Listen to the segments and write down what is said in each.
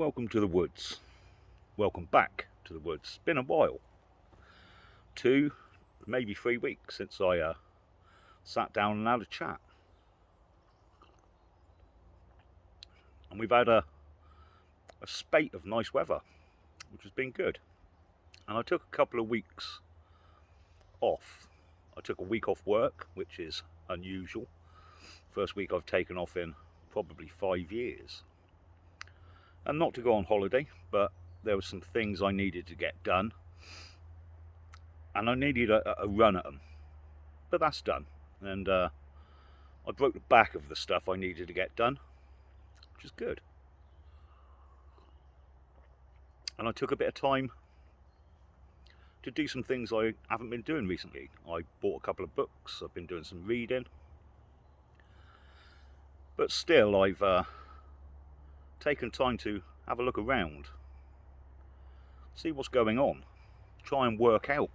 Welcome to the woods. Welcome back to the woods. It's been a while. 2, maybe 3 weeks since I sat down and had a chat. And we've had a spate of nice weather, which has been good. And I took a couple of weeks off. I took a week off work, which is unusual. First week I've taken off in probably 5 years. And not to go on holiday, but there were some things I needed to get done. And I needed a run at them. But that's done. And I broke the back of the stuff I needed to get done, which is good. And I took a bit of time to do some things I haven't been doing recently. I bought a couple of books, I've been doing some reading. But still, I've taken time to have a look around, see what's going on, try and work out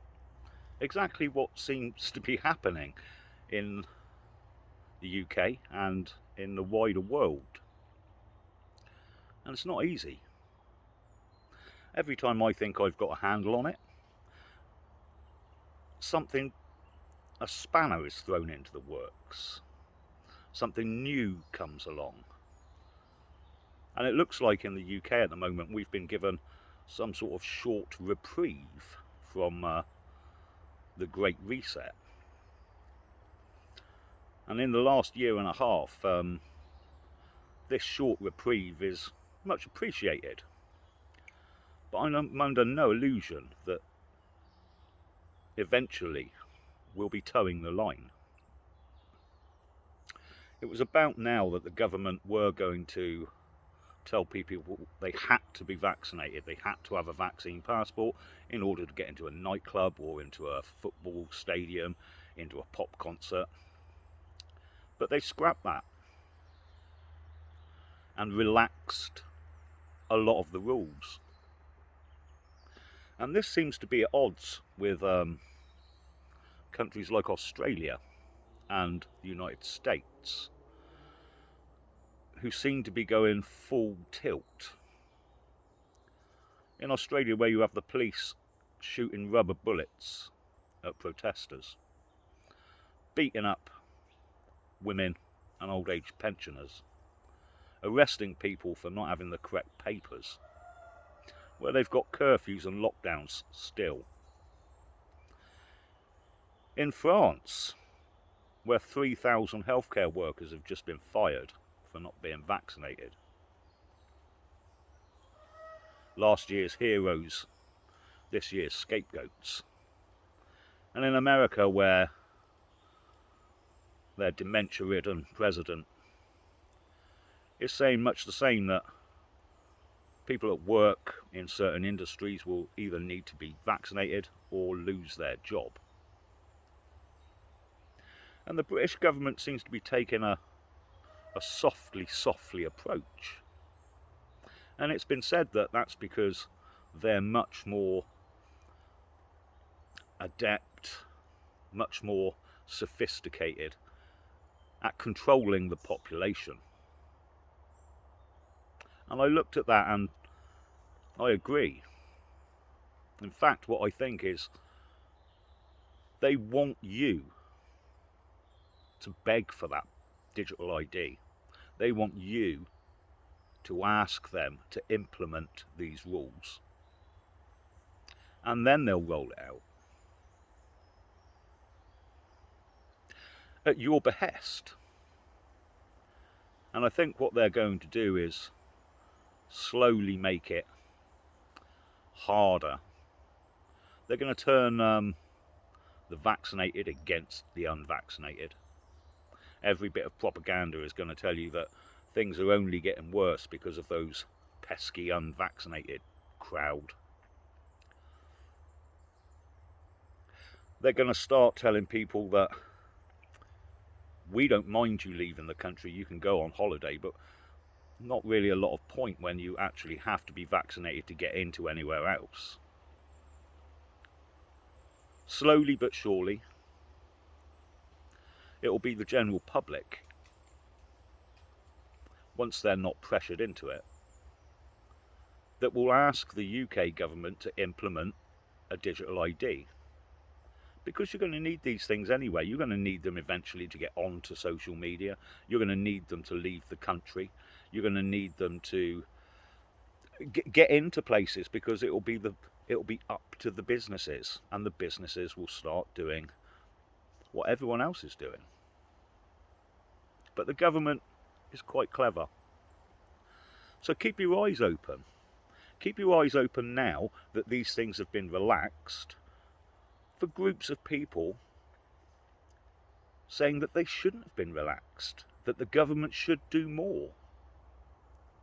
exactly what seems to be happening in the UK and in the wider world. And it's not easy. Every time I think I've got a handle on it, a spanner is thrown into the works. Something new comes along. And it looks like in the UK at the moment we've been given some sort of short reprieve from the Great Reset. And in the last year and a half, this short reprieve is much appreciated. But I'm under no illusion that eventually we'll be towing the line. It was about now that the government were going to tell people they had to be vaccinated, they had to have a vaccine passport in order to get into a nightclub or into a football stadium, into a pop concert. But they scrapped that and relaxed a lot of the rules. And this seems to be at odds with countries like Australia and the United States, who seem to be going full tilt. In Australia, where you have the police shooting rubber bullets at protesters, beating up women and old age pensioners, arresting people for not having the correct papers, where they've got curfews and lockdowns still. In France, where 3,000 healthcare workers have just been fired for not being vaccinated. Last year's heroes, this year's scapegoats. And in America, where their dementia-ridden president is saying much the same, that people at work in certain industries will either need to be vaccinated or lose their job. And the British government seems to be taking a softly approach. And it's been said that that's because they're much more adept, much more sophisticated at controlling the population. And I looked at that and I agree. In fact, what I think is they want you to beg for that digital ID. They want you to ask them to implement these rules. And then they'll roll it out at your behest. And I think what they're going to do is slowly make it harder. They're going to turn the vaccinated against the unvaccinated. Every bit of propaganda is going to tell you that things are only getting worse because of those pesky unvaccinated crowd. They're going to start telling people that we don't mind you leaving the country, you can go on holiday, but not really a lot of point when you actually have to be vaccinated to get into anywhere else. Slowly but surely, it will be the general public, once they're not pressured into it, that will ask the UK government to implement a digital ID. Because you're going to need these things anyway. You're going to need them eventually to get onto social media. You're going to need them to leave the country. You're going to need them to get into places, because it'll be up to the businesses, and the businesses will start doing what everyone else is doing. But the government is quite clever. So keep your eyes open. Keep your eyes open now that these things have been relaxed, for groups of people saying that they shouldn't have been relaxed, that the government should do more,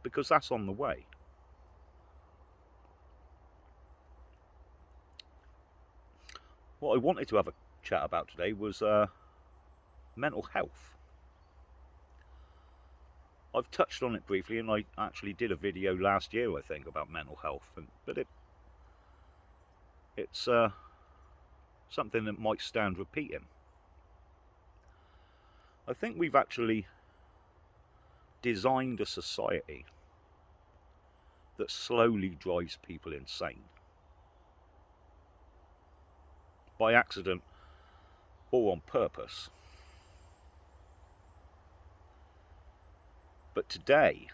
because that's on the way. What I wanted to have a chat about today was mental health. I've touched on it briefly, and I actually did a video last year, I think, about mental health, but it's something that might stand repeating. I think we've actually designed a society that slowly drives people insane. By accident or on purpose. But today,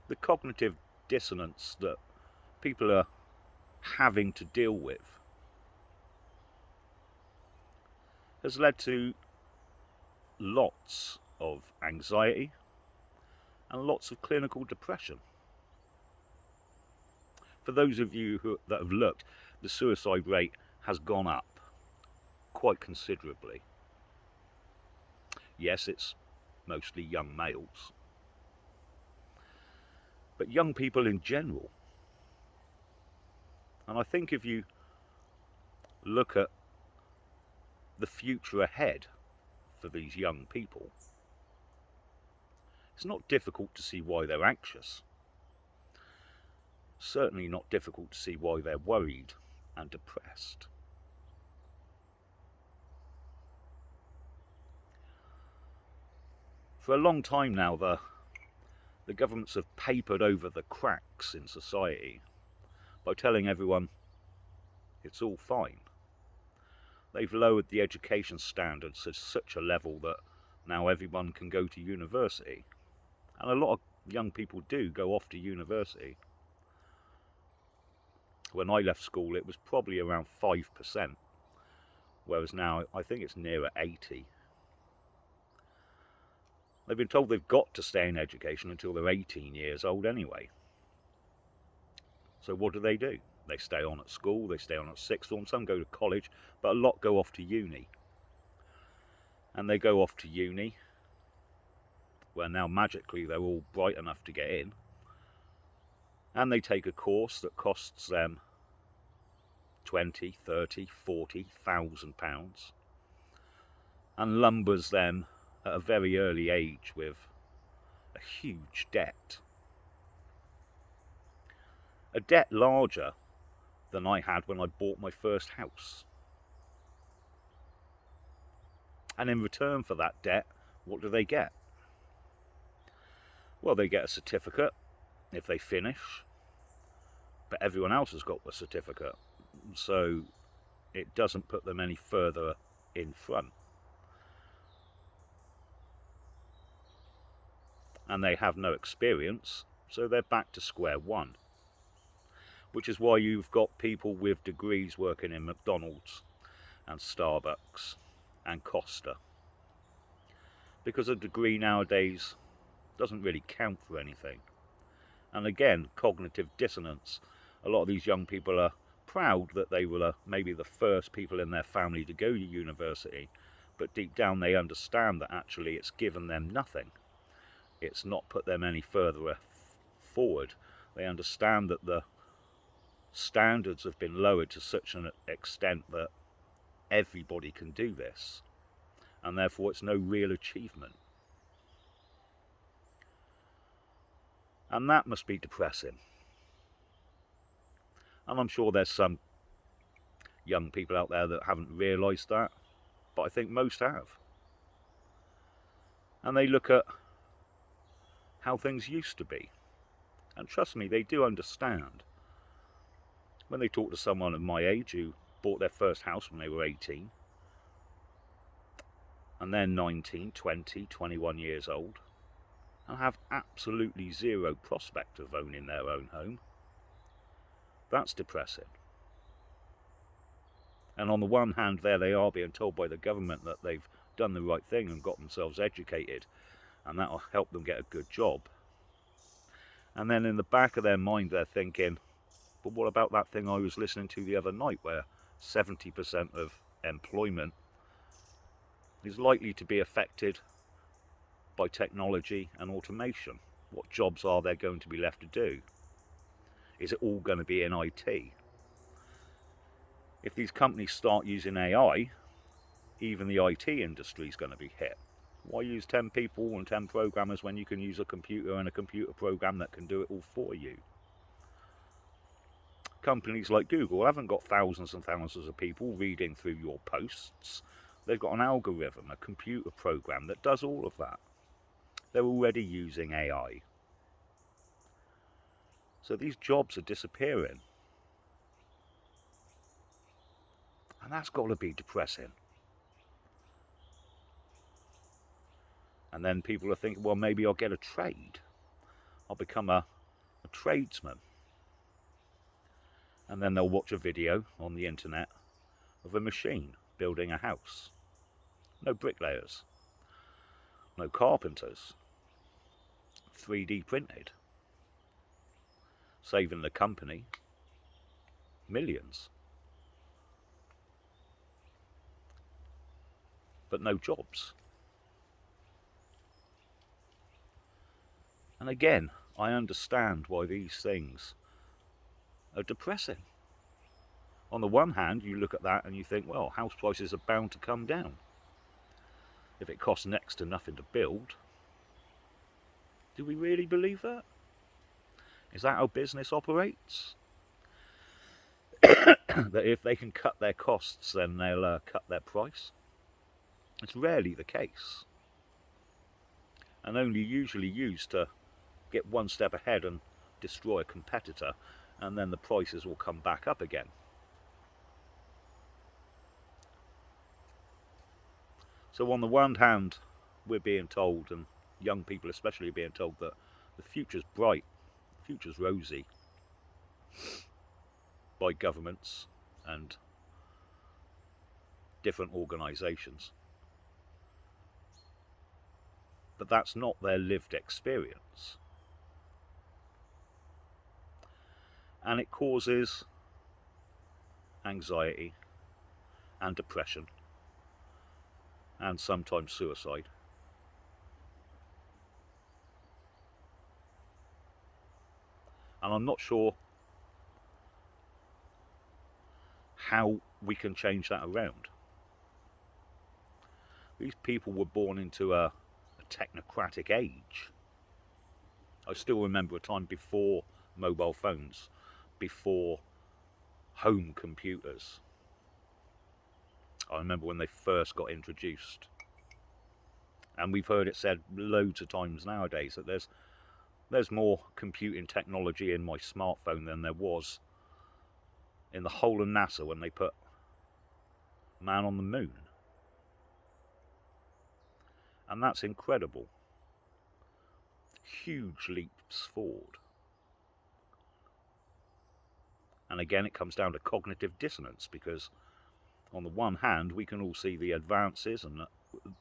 the cognitive dissonance that people are having to deal with has led to lots of anxiety and lots of clinical depression. For those of you that have looked, the suicide rate has gone up quite considerably. Yes, it's mostly young males, but young people in general. And I think if you look at the future ahead for these young people, it's not difficult to see why they're anxious. Certainly not difficult to see why they're worried and depressed. For a long time now, the governments have papered over the cracks in society by telling everyone it's all fine. They've lowered the education standards to such a level that now everyone can go to university. And a lot of young people do go off to university. When I left school, it was probably around 5%, whereas now I think it's nearer 80%. They've been told they've got to stay in education until they're 18 years old anyway. So what do? They stay on at school, they stay on at sixth form, some go to college, but a lot go off to uni. And they go off to uni, where now magically they're all bright enough to get in, and they take a course that costs them £20, £30, £40,000 and lumbers them at a very early age with a huge debt. A debt larger than I had when I bought my first house. And in return for that debt, what do they get? Well, they get a certificate if they finish, but everyone else has got the certificate, so it doesn't put them any further in front. And they have no experience, so they're back to square one. Which is why you've got people with degrees working in McDonald's and Starbucks and Costa. Because a degree nowadays doesn't really count for anything. And again, cognitive dissonance. A lot of these young people are proud that they were maybe the first people in their family to go to university, but deep down they understand that actually it's given them nothing. It's not put them any further forward. They understand that the standards have been lowered to such an extent that everybody can do this, and therefore it's no real achievement. And that must be depressing. And I'm sure there's some young people out there that haven't realised that, but I think most have. And they look at how things used to be, And trust me, they do understand. When they talk to someone of my age who bought their first house when they were 18, and they're 19, 20, 21 years old, and have absolutely zero prospect of owning their own home, that's depressing. And on the one hand, there they are being told by the government that they've done the right thing and got themselves educated, and that'll help them get a good job. And then in the back of their mind, they're thinking, but what about that thing I was listening to the other night where 70% of employment is likely to be affected by technology and automation? What jobs are there going to be left to do? Is it all going to be in IT? If these companies start using AI, even the IT industry is going to be hit. Why use 10 people and 10 programmers when you can use a computer and a computer program that can do it all for you? Companies like Google haven't got thousands and thousands of people reading through your posts. They've got an algorithm, a computer program that does all of that. They're already using AI. So these jobs are disappearing. And that's got to be depressing. And then people are thinking, well, maybe I'll get a trade. I'll become a tradesman. And then they'll watch a video on the internet of a machine building a house. No bricklayers, no carpenters, 3D printed, saving the company millions. But no jobs. And again, I understand why these things are depressing. On the one hand, you look at that and you think, well, house prices are bound to come down. If it costs next to nothing to build, do we really believe that? Is that how business operates? That if they can cut their costs, then they'll cut their price? It's rarely the case. And only usually used to get one step ahead and destroy a competitor, and then the prices will come back up again. So on the one hand, we're being told, and young people especially are being told, that the future's bright, the future's rosy, by governments and different organisations. But that's not their lived experience. And it causes anxiety and depression and sometimes suicide. And I'm not sure how we can change that around. These people were born into a technocratic age. I still remember a time before mobile phones, before home computers. I remember when they first got introduced. And we've heard it said loads of times nowadays that there's more computing technology in my smartphone than there was in the whole of NASA when they put man on the moon. And that's incredible. Huge leaps forward. And again, it comes down to cognitive dissonance, because on the one hand, we can all see the advances and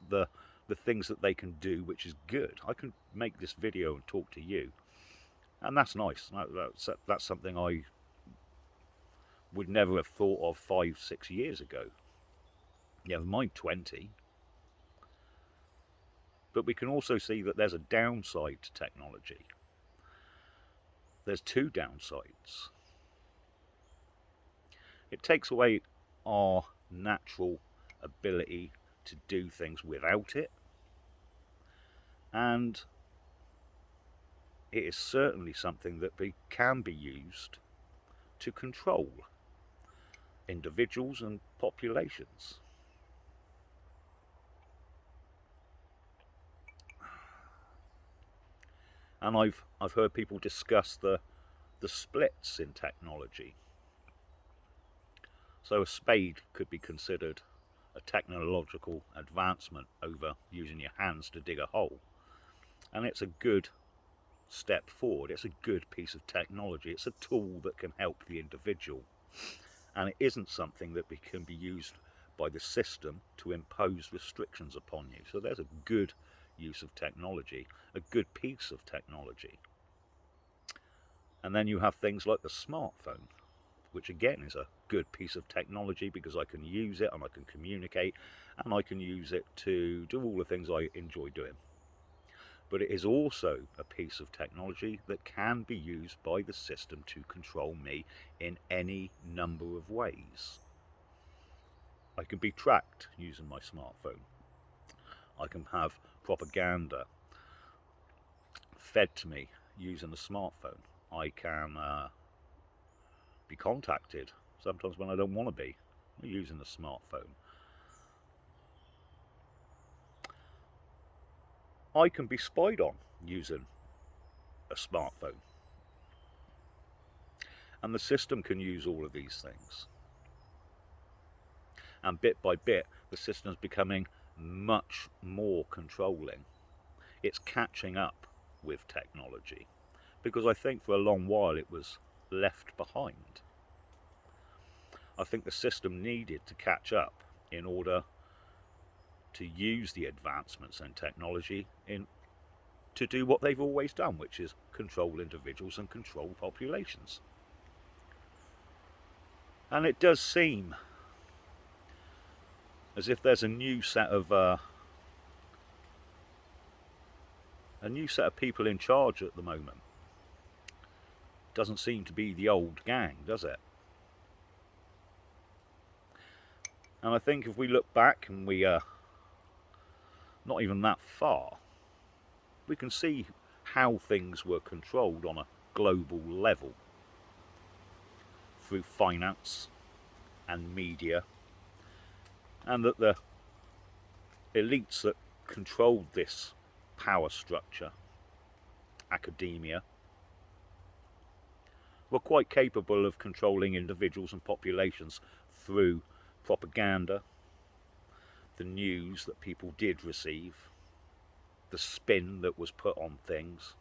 the things that they can do, which is good. I can make this video and talk to you, and that's nice. That's something I would never have thought of 5-6 years ago. Never mind 20. But we can also see that there's a downside to technology. There's two downsides. It takes away our natural ability to do things without it, and it is certainly something that can be used to control individuals and populations. And I've heard people discuss the splits in technology. So a spade could be considered a technological advancement over using your hands to dig a hole. And it's a good step forward. It's a good piece of technology. It's a tool that can help the individual. And it isn't something that can be used by the system to impose restrictions upon you. So there's a good use of technology, a good piece of technology. And then you have things like the smartphone, which again is a good piece of technology because I can use it and I can communicate and I can use it to do all the things I enjoy doing. But it is also a piece of technology that can be used by the system to control me in any number of ways. I can be tracked using my smartphone. I can have propaganda fed to me using the smartphone. I can be contacted sometimes when I don't want to be using the smartphone. I can be spied on using a smartphone. And the system can use all of these things. And bit by bit, the system's becoming much more controlling. It's catching up with technology. Because I think for a long while it was left behind. I think the system needed to catch up in order to use the advancements in technology to do what they've always done, which is control individuals and control populations. And it does seem as if there's a new set of people in charge at the moment. Doesn't seem to be the old gang, does it? And I think if we look back and we not even that far, we can see how things were controlled on a global level through finance and media, and that the elites that controlled this power structure, academia, were quite capable of controlling individuals and populations through propaganda, the news that people did receive, the spin that was put on things,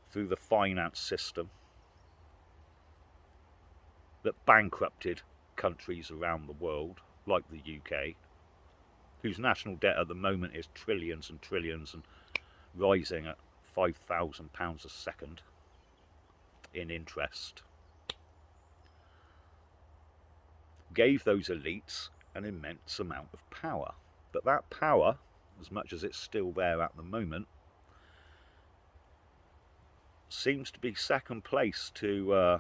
through the finance system that bankrupted countries around the world, like the UK, whose national debt at the moment is trillions and trillions and rising at £5,000 a second in interest, gave those elites an immense amount of power. But that power, as much as it's still there at the moment, seems to be second place to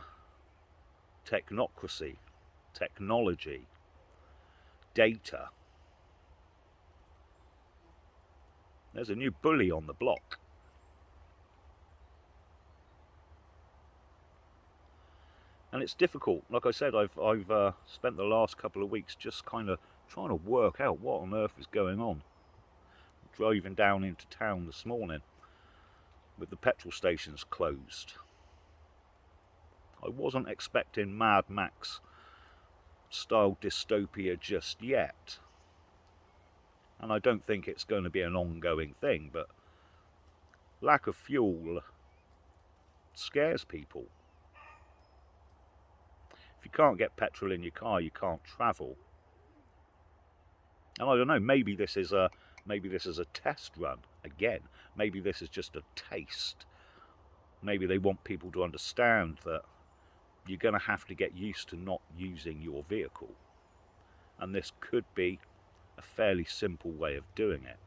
technocracy, technology, data. There's a new bully on the block. And it's difficult. Like I said, I've spent the last couple of weeks just kind of trying to work out what on earth is going on. Driving down into town this morning with the petrol stations closed. I wasn't expecting Mad Max style dystopia just yet. And I don't think it's going to be an ongoing thing, but lack of fuel scares people. If you can't get petrol in your car, you can't travel. And I don't know, maybe this is a test run again. Maybe this is just a taste. Maybe they want people to understand that you're going to have to get used to not using your vehicle. And this could be a fairly simple way of doing it.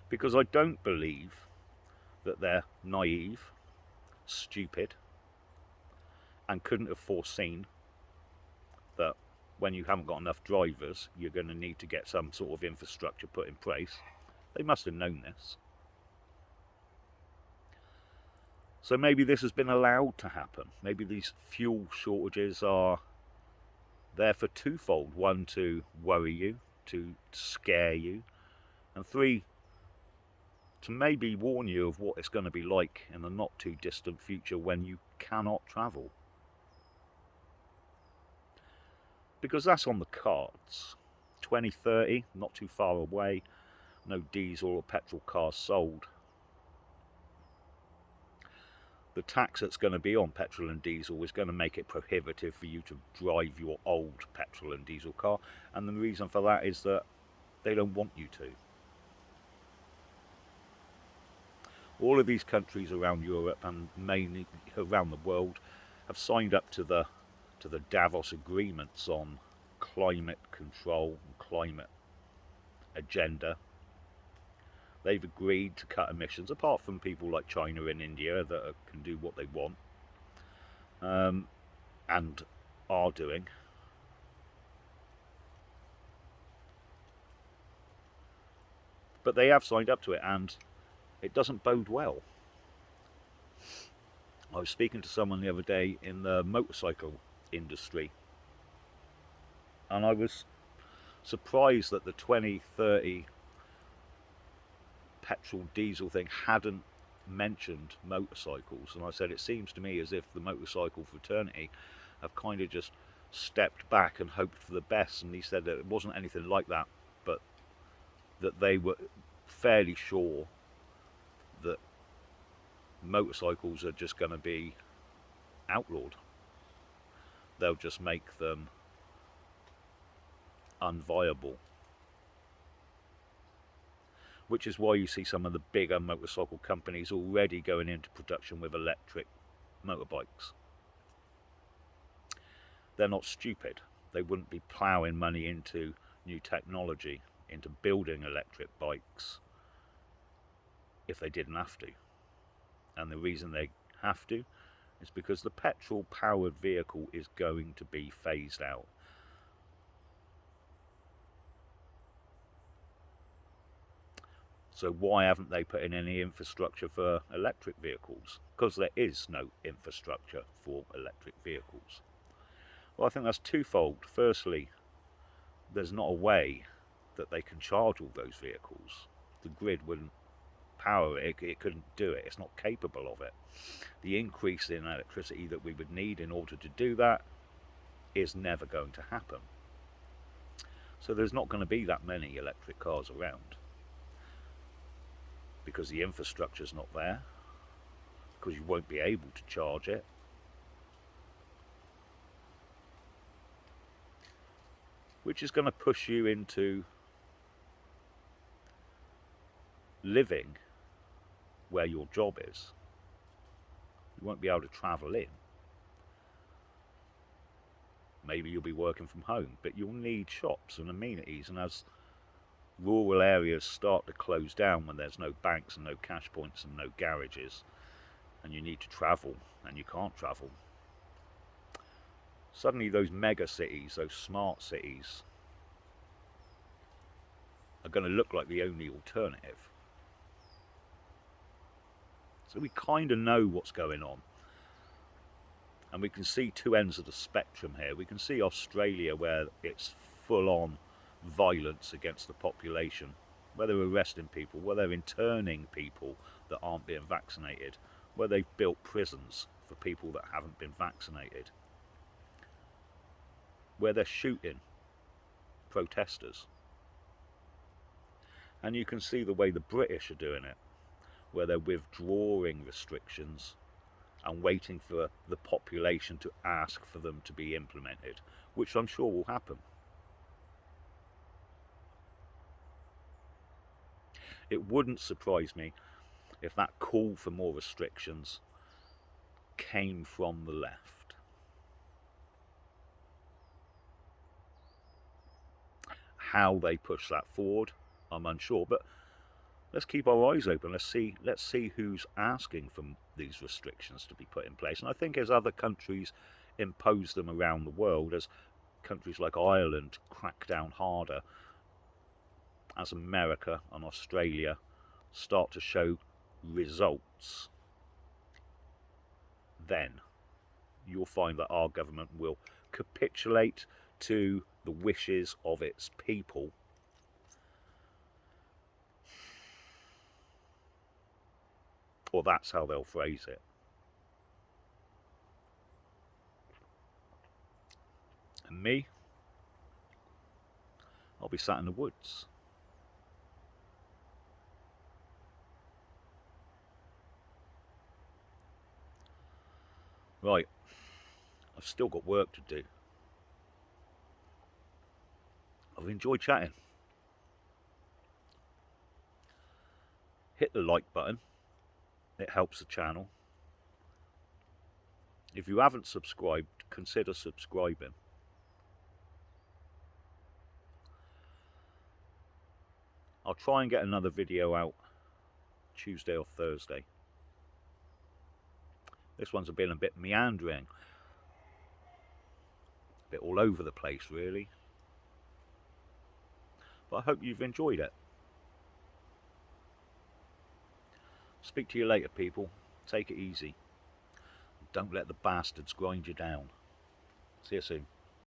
Because I don't believe that they're naive, stupid, and couldn't have foreseen that when you haven't got enough drivers, you're going to need to get some sort of infrastructure put in place. They must have known this. So maybe this has been allowed to happen. Maybe these fuel shortages are there for twofold. One, to worry you, to scare you, and three, to maybe warn you of what it's going to be like in the not too distant future when you cannot travel. Because that's on the cards. 2030, not too far away, no diesel or petrol cars sold. The tax that's going to be on petrol and diesel is going to make it prohibitive for you to drive your old petrol and diesel car, and the reason for that is that they don't want you to. All of these countries around Europe and mainly around the world have signed up to the Davos agreements on climate control and climate agenda. They've agreed to cut emissions, apart from people like China and India that can do what they want and are doing. But they have signed up to it, and it doesn't bode well. I was speaking to someone the other day in the motorcycle industry, and I was surprised that the 2030 petrol diesel thing hadn't mentioned motorcycles. And I said, it seems to me as if the motorcycle fraternity have kind of just stepped back and hoped for the best. And he said that it wasn't anything like that, but that they were fairly sure that motorcycles are just going to be outlawed. They'll just make them unviable. Which is why you see some of the bigger motorcycle companies already going into production with electric motorbikes. They're not stupid. They wouldn't be ploughing money into new technology, into building electric bikes, if they didn't have to. And the reason they have to is because the petrol-powered vehicle is going to be phased out. So why haven't they put in any infrastructure for electric vehicles? Because there is no infrastructure for electric vehicles. Well, I think that's twofold. Firstly, there's not a way that they can charge all those vehicles. The grid wouldn't power it, it couldn't do it, it's not capable of it. The increase in electricity that we would need in order to do that is never going to happen. So there's not going to be that many electric cars around, because the infrastructure's not there, because you won't be able to charge it. Which is going to push you into living where your job is. You won't be able to travel in. Maybe you'll be working from home, but you'll need shops and amenities, and as rural areas start to close down when there's no banks and no cash points and no garages, and you need to travel and you can't travel, suddenly those mega cities, those smart cities, are going to look like the only alternative. So we kind of know what's going on, and we can see two ends of the spectrum here. We can see Australia, where it's full on violence against the population, where they're arresting people, where they're interning people that aren't being vaccinated, where they've built prisons for people that haven't been vaccinated, where they're shooting protesters. And you can see the way the British are doing it, where they're withdrawing restrictions and waiting for the population to ask for them to be implemented, which I'm sure will happen. It wouldn't surprise me if that call for more restrictions came from the left. How they push that forward, I'm unsure, but let's keep our eyes open. Let's see who's asking for these restrictions to be put in place. And I think as other countries impose them around the world, as countries like Ireland crack down harder, as America and Australia start to show results, then you'll find that our government will capitulate to the wishes of its people, Or that's how they'll phrase it. And me, I'll be sat in the woods. Right, I've still got work to do. I've enjoyed chatting. Hit the like button, it helps the channel. If you haven't subscribed, consider subscribing. I'll try and get another video out Tuesday or Thursday. This one's been a bit meandering, a bit all over the place really. But I hope you've enjoyed it. Speak to you later, people. Take it easy. Don't let the bastards grind you down. See you soon.